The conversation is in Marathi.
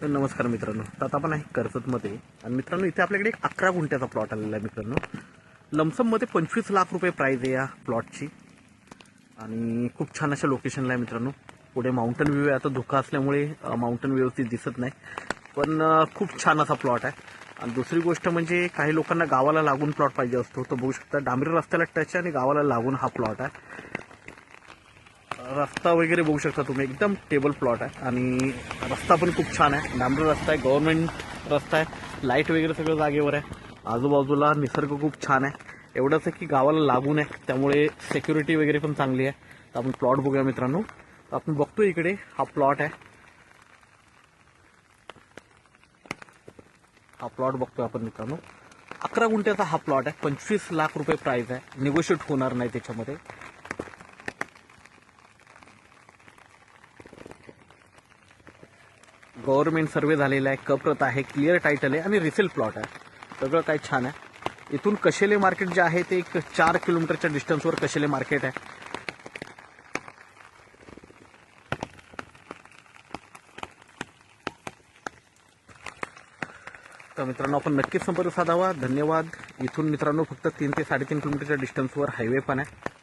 तर नमस्कार मित्रांनो, तर आता आपण आहे कर्जतमध्ये आणि मित्रांनो इथे आपल्याकडे एक 11 गुंठ्याचा प्लॉट आलेला आहे मित्रांनो. लमसममध्ये 25 लाख रुपये प्राइस आहे या प्लॉटची आणि खूप छान अशा लोकेशनला आहे मित्रांनो. पुढे माउंटन व्ह्यू आहे. आता धुका असल्यामुळे माउंटन व्यवस्थित दिसत नाही, पण खूप छान असा प्लॉट आहे. आणि दुसरी गोष्ट म्हणजे काही लोकांना गावाला लागून प्लॉट पाहिजे असतो, तर बघू शकता डांबरी रस्त्याला टच आहे आणि गावाला लागून हा प्लॉट आहे. रस्ता वगैरे बघू शकता तुम्ही, एकदम टेबल प्लॉट आहे आणि रस्ता पण खूप छान आहे. डांबरी रस्ता आहे, गव्हर्नमेंट रस्ता आहे, लाईट वगैरे सगळं जागेवर आहे. आजूबाजूला निसर्ग खूप छान आहे. एवढंच आहे की गावाला लागून आहे, त्यामुळे सिक्युरिटी वगैरे पण चांगली आहे. तर आपण प्लॉट बघूया मित्रांनो. तर आपण बघतो इकडे हा प्लॉट आहे. हा प्लॉट बघतोय आपण मित्रांनो. 11 गुंठ्याचा हा प्लॉट आहे. 25 लाख रुपये प्राइस आहे. निगोशिएट होणार नाही त्याच्यामध्ये. गव्हर्नमेंट सर्वे झालेला आहे, कप्रत आहे, क्लिअर टायटल आहे आणि रिसेल प्लॉट आहे. सगळं काही छान आहे. इथून कशेले मार्केट जे आहे ते एक 4 किलोमीटरच्या डिस्टन्सवर कशेले मार्केट आहे. तर मित्रांनो आपण नक्कीच संपर्क साधावा. धन्यवाद. इथून मित्रांनो फक्त 3 ते 3.5 किलोमीटरच्या डिस्टन्सवर हायवे पण आहे.